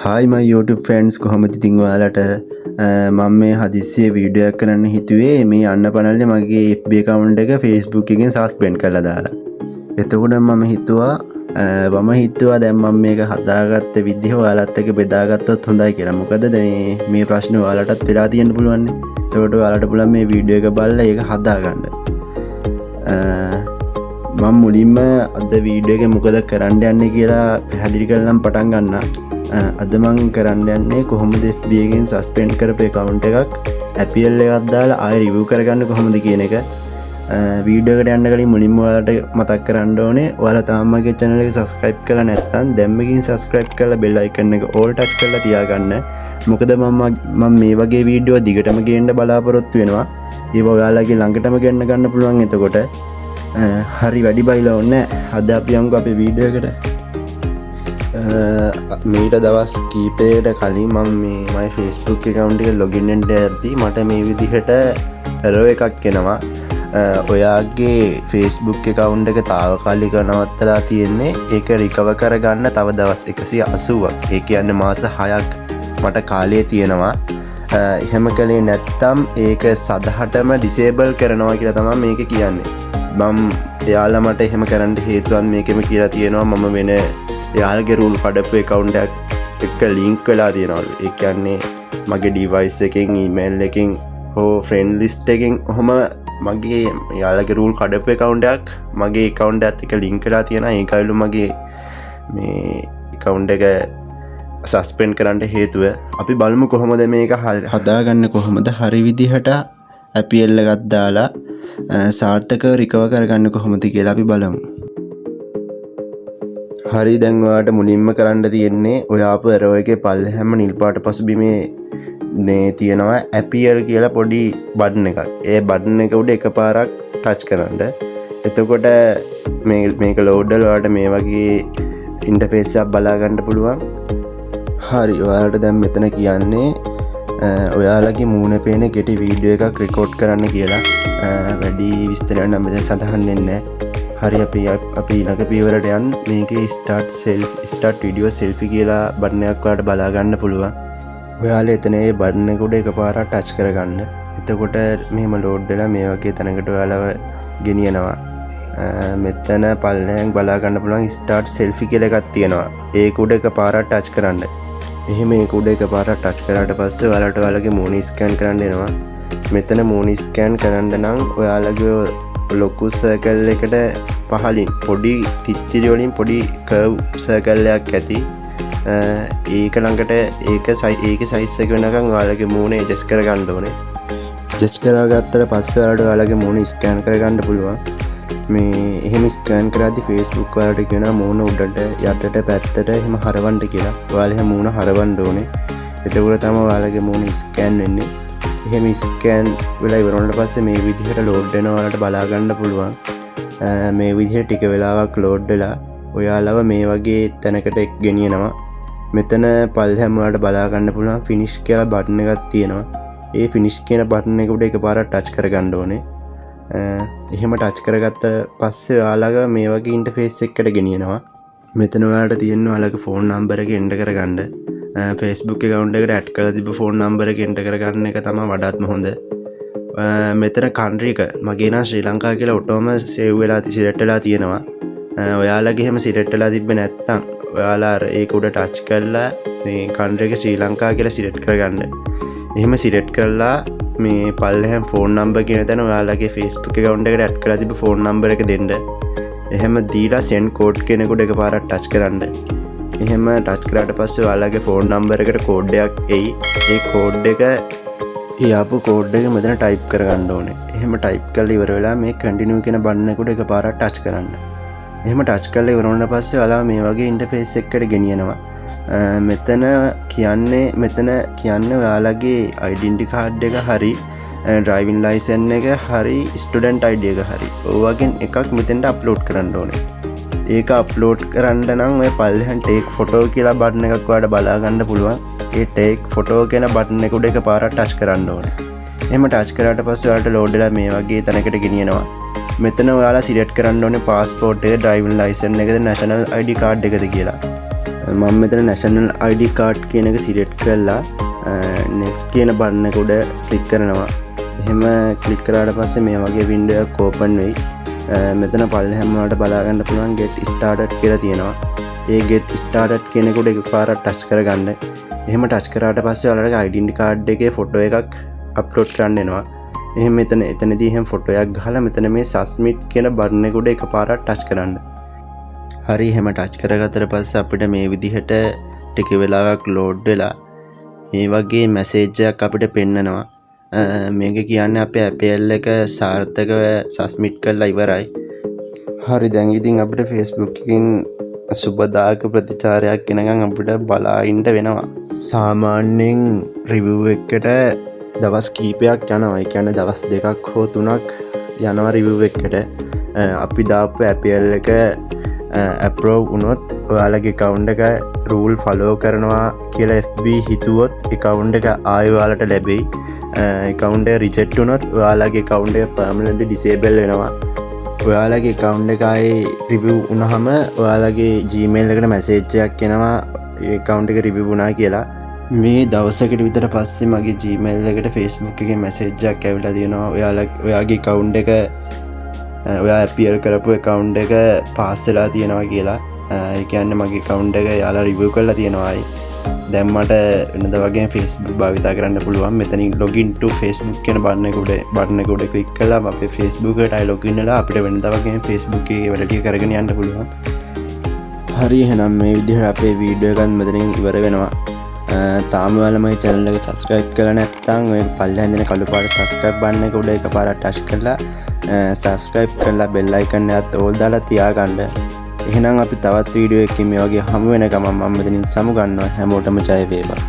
Hi my YouTube friends කොහොමද ඉතින් ඔයාලට මම මේ හදිස්සියේ වීඩියෝ එකක් කරන්න හිතුවේ මේ අන්න පනල්ලේ මගේ FB account එක Facebook එකෙන් suspend කරලා දාලා. එතකොට මම හිතුවා දැන් මම මේක හදාගත්ත විදිහ ඔයාලත් එක්ක බෙදාගත්තොත් හොඳයි කියලා. මොකද මේ ප්‍රශ්නේ ඔයාලටත් වෙලා තියෙන්න පුළුවන් නේ. එතකොට ඔයාලට පුළුවන් මේ වීඩියෝ එක බලලා ඒක හදාගන්න. මම මුලින්ම අද වීඩියෝ එකේ මොකද කරන්න යන්නේ කියලා පැහැදිලි කරලා පටන් ගන්නවා. අද මං කරන්න යන්නේ කොහොමද FB එකෙන් සස්පෙන්ඩ් කරපු account එකක් Apple එකක් දාලා ආයෙ රිවිව් කරගන්න කොහොමද කියන එක වීඩියෝ එකට යන්න කලින් මුලින්ම ඔයාලට මතක් කරන්න ඕනේ ඔයාලා තාම මගේ channel එක subscribe කරලා නැත්නම් දැම්මකින් subscribe කරලා bell icon එක all touch කරලා තියාගන්න. මොකද මම මේ වගේ වීඩියෝ දිගටම ගේන්න බලාපොරොත්තු වෙනවා. ඒක ඔයාලගේ ළඟටම ගෙන්න ගන්න පුළුවන්. එතකොට හරි වැඩි බයිලා ඕනේ. අද අපි යමුකෝ අපේ වීඩියෝ එකට. මීට දවස් කීපයකට කලින් මම මේ Facebook account එක login වෙන්න යද්දී මට මේ විදිහට error එකක් එනවා. ඔයාගේ Facebook account එක తాවකාලිකව නවත්තලා තියෙන්නේ. ඒක recover කරගන්න තව දවස් 180ක්. ඒ කියන්නේ මාස 6ක් මට කාලය තියෙනවා. එහෙම කලේ නැත්තම් ඒක සදහටම disable කරනවා කියලා තමයි මේක කියන්නේ. මම එයාලා මට එහෙම කරන්න හේතුවක් මේකෙම කියලා තියෙනවා. මම වෙන එයාලගේ රූල් කඩපු account එක link වෙලා තියෙනවලු. ඒ කියන්නේ මගේ device එකෙන් email එකෙන් හෝ friend list එකෙන් ඔහම මගේ එයාලගේ රූල් කඩපු account එකක් මගේ account එකත් එක්ක link වෙලා තියෙනවා. ඒකයිලු මගේ මේ account එක suspend කරන්න හේතුව. අපි බලමු කොහොමද මේක හදාගන්න කොහොමද හරි විදිහට Apple එකක් දාලා සාර්ථකව recover කරගන්න කොහොමද කියලා අපි බලමු. හරි දැන් ඔයාලට මුලින්ම කරන්න තියෙන්නේ ඔය ආපු error එකේ පල්ලෙහාම නිල් පාට පසුබිමේ නේ තියෙනවා Apple කියලා පොඩි බටන් එකක්. ඒ බටන් එක උඩ එකපාරක් ටච් කරන්න. එතකොට මේක load වෙලා ඔයාලට මේ වගේ ඉන්ටර්ෆේස් එකක් බලා ගන්න පුළුවන්. හරි ඔයාලට දැන් මෙතන කියන්නේ ඔයාලගේ මූණ පේන කෙටි වීඩියෝ එකක් රෙකෝඩ් කරන්න කියලා. වැඩි විස්තරයක් නම් මෙතන සඳහන් වෙන්නේ නැහැ. හරි අපි ඊළඟ පියවරට යන්න. මේකේ start video selfie කියලා බටන් එකක් ඔයාලට බලා ගන්න පුළුවන්. ඔයාලා එතන ඒ බටන් එක උඩ එකපාරක් ටච් කරගන්න. එතකොට මෙහෙම load වෙලා මේ වගේ තැනකට ඔයාලව ගෙනියනවා. මෙතන පල්ලෙහෙන් බලා ගන්න පුළුවන් start selfie කියලා එකක් තියෙනවා. ඒක උඩ එකපාරක් ටච් කරන්න. එහෙම ඒක උඩ එකපාරක් ටච් කරාට පස්සේ ඔයාලට ඔයාලගේ මූණ ස්කෑන් කරන්න එනවා. මෙතන මූණ ස්කෑන් කරන්න නම් ඔයාලගේ ලොකු සර්කල් එකට පහලින් පොඩි තිත්තිරි වලින් පොඩි කර්ව් සර්කල් එකක් ඇති. ඒක ළඟට ඒකේ සයිස් එක වෙනකන් ඔයාලගේ මූණ ඇඩ්ජස්ට් කරගන්න ඕනේ. ඇඩ්ජස්ට් කරගත්තට පස්සේ ඔයාලට ඔයාලගේ මූණ ස්කෑන් කරගන්න පුළුවන්. මේ එහෙම ස්කෑන් කරද්දී Facebook ඔයාලට කියනවා මූණ උඩට යටට පැත්තට එහෙම හරවන්න කියලා. ඔයාලා එහෙම මූණ හරවන්න ඕනේ. එතකොට තමයි ඔයාලගේ මූණ ස්කෑන් වෙන්නේ. එහෙම ස්කෑන් වෙලා ඉවර වුණාට පස්සේ මේ විදිහට ලෝඩ් වෙනවා. ඔයාලට බලා ගන්න පුළුවන්. මේ විදිහට ටික වෙලාවක් ලෝඩ් වෙලා ඔයාලව මේ වගේ තැනකට ගෙනියනවා. මෙතන පල්ලෙහාම ඔයාලට බලා ගන්න පුළුවන් ෆිනිෂ් කියලා බටන් එකක් තියෙනවා. ඒ ෆිනිෂ් කියන බටන් එක උඩ එකපාරක් ටච් කරගන්න ඕනේ. එහෙම ටච් කරගත්ත පස්සේ ඔයාලව මේ වගේ ඉන්ටර්ෆේස් එකකට ගෙනියනවා. මෙතන ඔයාලට තියෙන ඔයාලගේ ෆෝන් නම්බර් එක එන්ටර් කරගන්න. Facebook account එකට ඇඩ් කරලා තිබ්බ ෆෝන් නම්බර් එක එන්ටර් කරගන්න එක තමයි වඩාත්ම හොඳ. මෙතන country එක මගේ නම් ශ්‍රී ලංකා කියලා ඔටෝම සේව් වෙලා සිලෙක්ට් වෙලා තියෙනවා. ඔයාලගේ එහෙම සිලෙක්ට් වෙලා තිබ්බේ නැත්නම් ඔයාලා ඒක උඩ ටච් කරලා මේ country එක ශ්‍රී ලංකා කියලා සිලෙක්ට් කරගන්න. එහෙම සිලෙක්ට් කරලා මේ පල්ලෙහාම ෆෝන් නම්බර් කියන තැන ඔයාලගේ Facebook account එකට ඇඩ් කරලා තිබ්බ ෆෝන් නම්බර් එක දෙන්න. එහෙම දීලා send code කියන එක උඩ එකපාරක් ටච් කරන්න. එහෙම ටච් කරාට පස්සේ ඔයාලගේ ෆෝන් නම්බර් එකට කෝඩ් එකක් එයි. ඒ කෝඩ් එක ආපු කෝඩ් එක මෙතන ටයිප් කරගන්න ඕනේ. එහෙම ටයිප් කරලා ඉවර වෙලා මේ continue කියන බටන් එක උඩ එකපාරක් ටච් කරන්න. එහෙම ටච් කරලා ඉවර වුණාට පස්සේ ඔයාලා මේ වගේ ඉන්ටර්ෆේස් එකකට ගෙනියනවා. මෙතන කියන්නේ ඔයාලගේ identity card එක හරි driving license එක හරි student ID එක හරි ඔයගෙන් එකක් මෙතෙන්ට අප්ලෝඩ් කරන්න ඕනේ. ඒක අප්ලෝඩ් කරන්න නම් ඔය පල්ලෙහාන් take photo කියලා බටන් එකක් ඔයාලට බලා ගන්න පුළුවන්. ඒ take photo කියන බටන් එක උඩ එකපාරක් ටච් කරන්න ඕනේ. එහෙම ටච් කරාට පස්සේ ඔයාලට load වෙලා මේ වගේ තැනකට ගෙනියනවා. මෙතන ඔයාලා සිලෙක්ට් කරන්න ඕනේ passport එක, driving license එකද, national ID card එකද කියලා. මම මෙතන national ID card කියන එක සිලෙක්ට් කරලා next කියන බටන් එක උඩ ක්ලික් කරනවා. එහෙම ක්ලික් කරාට පස්සේ මේ වගේ window එකක් open වෙයි. මෙතන පල්ලෙහාම වලට බලා ගන්න පුළුවන් get started කියලා තියෙනවා. ඒ get started කියන එක උඩ එකපාරක් touch කරගන්න. එහෙම touch කරාට පස්සේ ඔයාලට identity card එකේ photo එකක් upload කරන්න එනවා. එහෙනම් එතනදී එහෙම photo එකක් ගහලා මෙතන මේ submit කියන බටන් එක උඩ එකපාරක් touch කරන්න. හරි එහෙම touch කරගත්තට පස්සේ අපිට මේ විදිහට ටික වෙලාවක් load වෙලා මේ වගේ message එකක් අපිට පෙන්නනවා. මේක කියන්නේ අපේ apple එක සාර්ථකව submit කරලා ඉවරයි. හරි දැන් ඉතින් අපිට Facebook එකකින් සුබදායක ප්‍රතිචාරයක් එනකන් අපිට බලා ඉන්න වෙනවා. සාමාන්‍යයෙන් review එකකට දවස් කීපයක් යනවා. ඒ කියන්නේ දවස් 2ක් හෝ 3ක් යනවා review එකකට. අපි දාපු apple එක approve වුණොත් ඔයාලගේ account එක rule follow කරනවා කියලා FB හිතුවොත් account එක ආයෙ ඔයාලට ලැබෙයි. account එක reject වුණොත් ඔයාලගේ account එක permanently disable වෙනවා. ඔයාලගේ account එක ආයෙ review වුණාම ඔයාලගේ Gmail එකට message එකක් එනවා ඒ account එක review වුණා කියලා. මේ දවසකට විතර පස්සේ මගේ Gmail එකට Facebook එකේ message එකක් ඇවිල්ලා තියෙනවා ඔයාගේ account එක ඔයා appeal කරපු account එක pass වෙලා තියෙනවා කියලා. ඒ කියන්නේ මගේ account එක යාලා review කරලා තියෙනවා ආයි. දැන් මට වෙනද වගේ Facebook භාවිතා කරන්න පුළුවන්. මෙතනින් login to Facebook කියන බටන් එක උඩ click කළා අපේ Facebook එකට ආයි login වෙලා අපිට වෙනද වගේ Facebook එකේ වැඩ ටික කරගෙන යන්න පුළුවන්. හරි එහෙනම් මේ විදිහට අපේ වීඩියෝ එකත් මෙතනින් ඉවර වෙනවා. තාම ඔයාලා මගේ channel එක subscribe කරලා නැත්නම් ඔය පල්ලෙහාන් දෙන කළු පාට subscribe button එක උඩ එකපාරක් touch කරලා subscribe කරලා bell icon එකත් all දාලා තියාගන්න. එහෙනම් අපි තවත් වීඩියෝ එකකින් මේ වගේ හමු වෙන ගමන් මම මෙතනින් සමු ගන්නවා. හැමෝටම ජය වේවා.